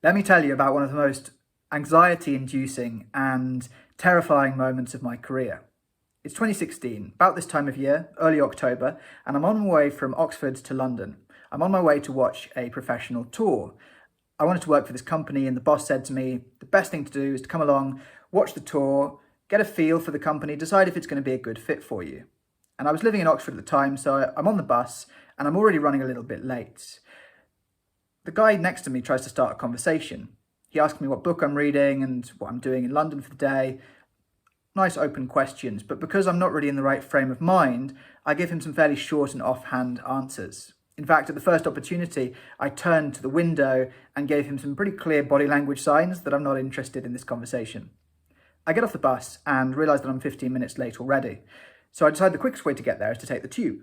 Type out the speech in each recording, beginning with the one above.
Let me tell you about one of the most anxiety-inducing and terrifying moments of my career. It's 2016, about this time of year, early October, and I'm on my way from Oxford to London. I'm on my way to watch a professional tour. I wanted to work for this company, and the boss said to me, the best thing to do is to come along, watch the tour, get a feel for the company, decide if it's going to be a good fit for you. And I was living in Oxford at the time, so I'm on the bus and I'm already running a little bit late. The guy next to me tries to start a conversation. He asks me what book I'm reading and what I'm doing in London for the day. Nice open questions, but because I'm not really in the right frame of mind, I give him some fairly short and offhand answers. In fact, at the first opportunity, I turned to the window and gave him some pretty clear body language signs that I'm not interested in this conversation. I get off the bus and realise that I'm 15 minutes late already, so I decide the quickest way to get there is to take the tube.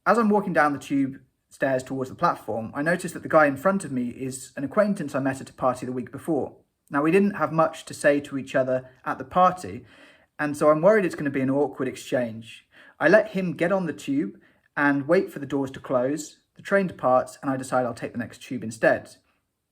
As I'm walking down the tube stairs towards the platform, I notice that the guy in front of me is an acquaintance I met at a party the week before. Now, we didn't have much to say to each other at the party, and so I'm worried it's going to be an awkward exchange. I let him get on the tube and wait for the doors to close, the train departs, and I decide I'll take the next tube instead.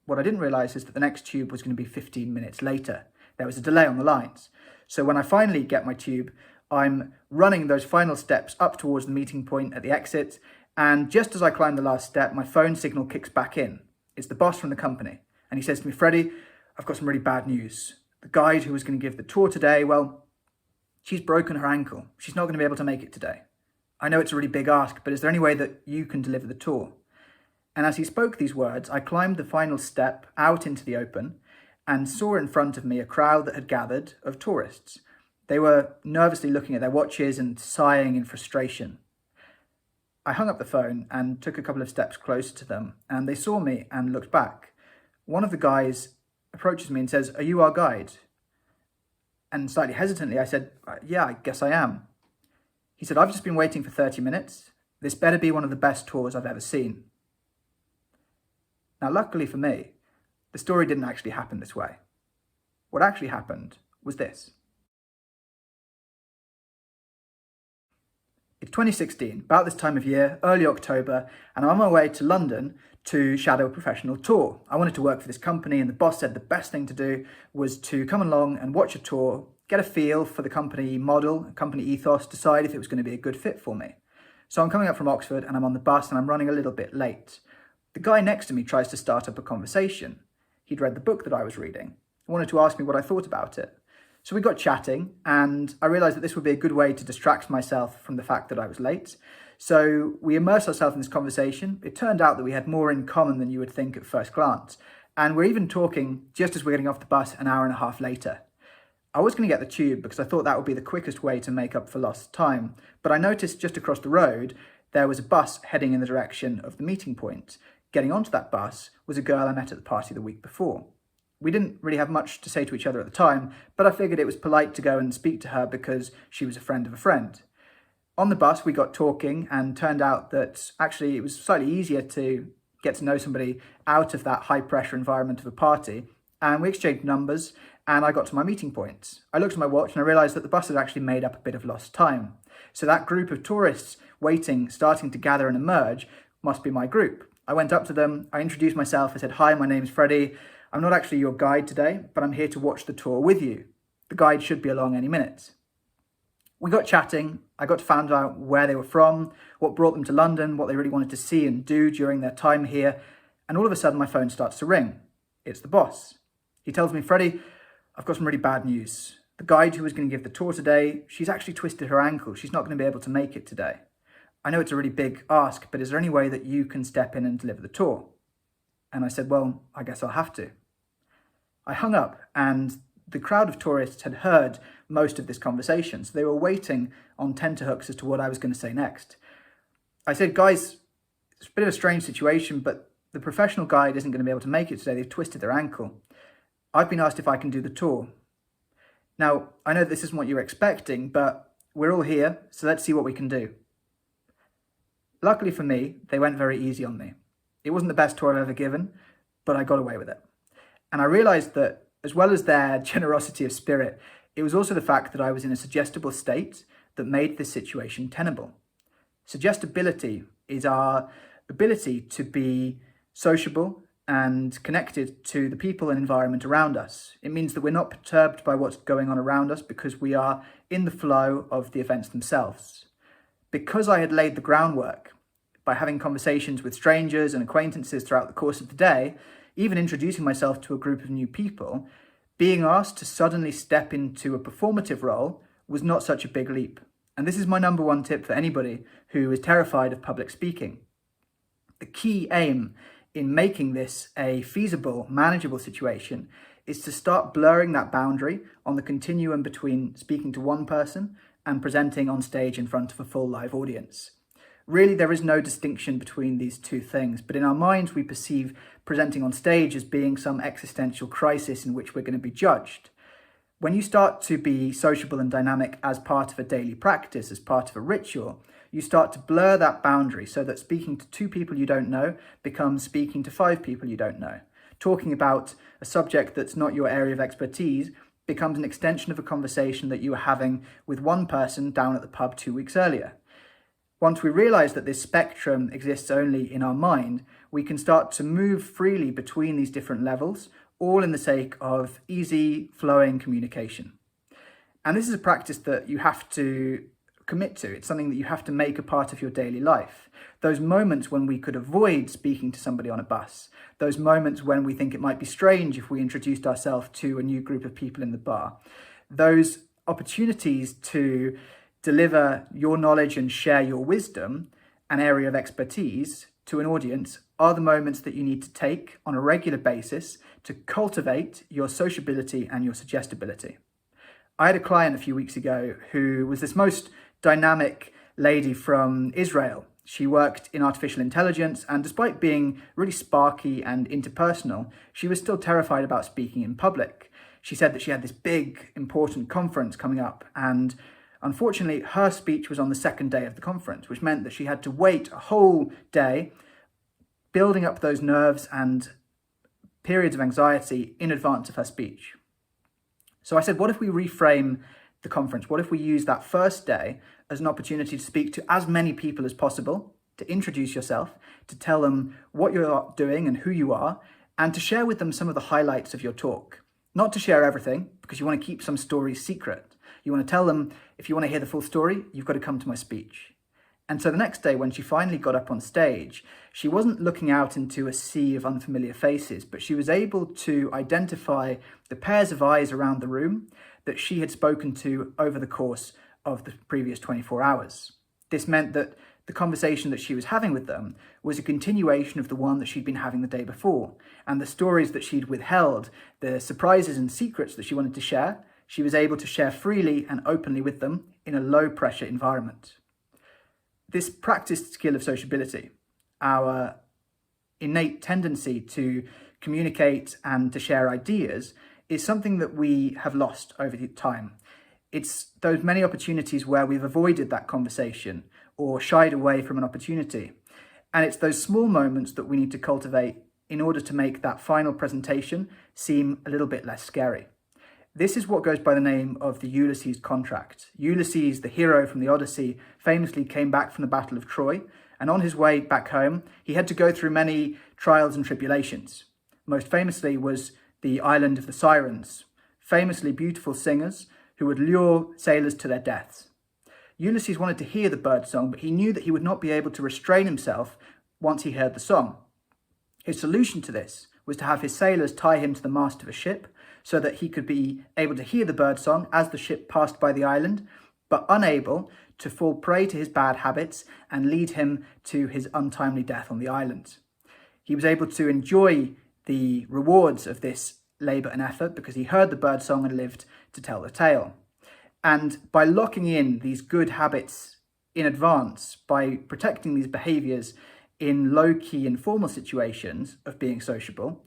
What I didn't realise is that the next tube was going to be 15 minutes later. There was a delay on the lines. So when I finally get my tube, I'm running those final steps up towards the meeting point at the exit, and just as I climb the last step, my phone signal kicks back in. It's the boss from the company, and he says to me, Freddie, I've got some really bad news. The guide who was going to give the tour today, well, she's broken her ankle. She's not going to be able to make it today. I know it's a really big ask, but is there any way that you can deliver the tour? And as he spoke these words, I climbed the final step out into the open and saw in front of me a crowd that had gathered of tourists. They were nervously looking at their watches and sighing in frustration. I hung up the phone and took a couple of steps closer to them, and they saw me and looked back. One of the guys approaches me and says, "Are you our guide?" And slightly hesitantly, I said, "Yeah, I guess I am." He said, "I've just been waiting for 30 minutes. This better be one of the best tours I've ever seen." Now, luckily for me, the story didn't actually happen this way. What actually happened was this. It's 2016, about this time of year, early October, and I'm on my way to London to shadow a professional tour. I wanted to work for this company, and the boss said the best thing to do was to come along and watch a tour, get a feel for the company model, company ethos, decide if it was going to be a good fit for me. So I'm coming up from Oxford and I'm on the bus and I'm running a little bit late. The guy next to me tries to start up a conversation. He'd read the book that I was reading. He wanted to ask me what I thought about it. So we got chatting, and I realised that this would be a good way to distract myself from the fact that I was late. So we immersed ourselves in this conversation. It turned out that we had more in common than you would think at first glance. And we're even talking just as we're getting off the bus an hour and a half later. I was going to get the tube because I thought that would be the quickest way to make up for lost time. But I noticed just across the road, there was a bus heading in the direction of the meeting point. Getting onto that bus was a girl I met at the party the week before. We didn't really have much to say to each other at the time, but I figured it was polite to go and speak to her because she was a friend of a friend. On the bus, we got talking, and turned out that actually it was slightly easier to get to know somebody out of that high-pressure environment of a party, and we exchanged numbers, and I got to my meeting point. I looked at my watch and I realised that the bus had actually made up a bit of lost time. So that group of tourists waiting, starting to gather and emerge, must be my group. I went up to them, I introduced myself, I said, "Hi, my name's Freddie. I'm not actually your guide today, but I'm here to watch the tour with you. The guide should be along any minute." We got chatting. I got to find out where they were from, what brought them to London, what they really wanted to see and do during their time here. And all of a sudden, my phone starts to ring. It's the boss. He tells me, "Freddie, I've got some really bad news. The guide who was going to give the tour today, she's actually twisted her ankle. She's not going to be able to make it today. I know it's a really big ask, but is there any way that you can step in and deliver the tour?" And I said, "Well, I guess I'll have to." I hung up, and the crowd of tourists had heard most of this conversation, so they were waiting on tenterhooks as to what I was going to say next. I said, "Guys, it's a bit of a strange situation, but the professional guide isn't going to be able to make it today. They've twisted their ankle. I've been asked if I can do the tour. Now, I know this isn't what you're expecting, but we're all here, so let's see what we can do." Luckily for me, they went very easy on me. It wasn't the best tour I've ever given, but I got away with it. And I realised that, as well as their generosity of spirit, it was also the fact that I was in a suggestible state that made this situation tenable. Suggestibility is our ability to be sociable, and connected to the people and environment around us. It means that we're not perturbed by what's going on around us because we are in the flow of the events themselves. Because I had laid the groundwork by having conversations with strangers and acquaintances throughout the course of the day, even introducing myself to a group of new people, being asked to suddenly step into a performative role was not such a big leap. And this is my number one tip for anybody who is terrified of public speaking. The key aim in making this a feasible, manageable situation is to start blurring that boundary on the continuum between speaking to one person and presenting on stage in front of a full live audience. Really, there is no distinction between these two things, but in our minds we perceive presenting on stage as being some existential crisis in which we're going to be judged. When you start to be sociable and dynamic as part of a daily practice, as part of a ritual, you start to blur that boundary so that speaking to 2 people you don't know becomes speaking to 5 people you don't know. Talking about a subject that's not your area of expertise becomes an extension of a conversation that you were having with one person down at the pub 2 weeks earlier. Once we realize that this spectrum exists only in our mind, we can start to move freely between these different levels, all in the sake of easy, flowing communication. And this is a practice that you have to commit to. It's something that you have to make a part of your daily life. Those moments when we could avoid speaking to somebody on a bus, those moments when we think it might be strange if we introduced ourselves to a new group of people in the bar, those opportunities to deliver your knowledge and share your wisdom, an area of expertise, to an audience are the moments that you need to take on a regular basis to cultivate your sociability and your suggestibility. I had a client a few weeks ago who was this most dynamic lady from Israel. She worked in artificial intelligence, and despite being really sparky and interpersonal, she was still terrified about speaking in public. She said that she had this big, important conference coming up, and unfortunately, her speech was on the second day of the conference, which meant that she had to wait a whole day building up those nerves and periods of anxiety in advance of her speech. So I said, what if we reframe the conference? What if we use that first day as an opportunity to speak to as many people as possible, to introduce yourself, to tell them what you're doing and who you are, and to share with them some of the highlights of your talk. Not to share everything, because you want to keep some stories secret. You want to tell them, if you want to hear the full story, you've got to come to my speech. And so the next day, when she finally got up on stage, she wasn't looking out into a sea of unfamiliar faces, but she was able to identify the pairs of eyes around the room that she had spoken to over the course of the previous 24 hours. This meant that the conversation that she was having with them was a continuation of the one that she'd been having the day before. And the stories that she'd withheld, the surprises and secrets that she wanted to share, she was able to share freely and openly with them in a low-pressure environment. This practiced skill of sociability, our innate tendency to communicate and to share ideas, is something that we have lost over time. It's those many opportunities where we've avoided that conversation or shied away from an opportunity. And it's those small moments that we need to cultivate in order to make that final presentation seem a little bit less scary. This is what goes by the name of the Ulysses contract. Ulysses, the hero from the Odyssey, famously came back from the Battle of Troy, and on his way back home, he had to go through many trials and tribulations. Most famously was the island of the Sirens, famously beautiful singers who would lure sailors to their deaths. Ulysses wanted to hear the bird song, but he knew that he would not be able to restrain himself once he heard the song. His solution to this was to have his sailors tie him to the mast of a ship so that he could be able to hear the bird song as the ship passed by the island, but unable to fall prey to his bad habits and lead him to his untimely death on the island. He was able to enjoy the rewards of this labour and effort because he heard the bird song and lived to tell the tale. And by locking in these good habits in advance, by protecting these behaviours in low-key informal situations of being sociable,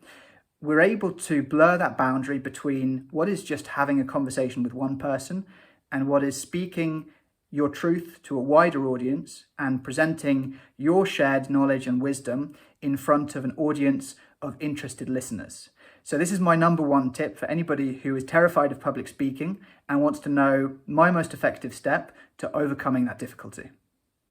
we're able to blur that boundary between what is just having a conversation with one person and what is speaking your truth to a wider audience and presenting your shared knowledge and wisdom in front of an audience of interested listeners. So this is my number one tip for anybody who is terrified of public speaking and wants to know my most effective step to overcoming that difficulty.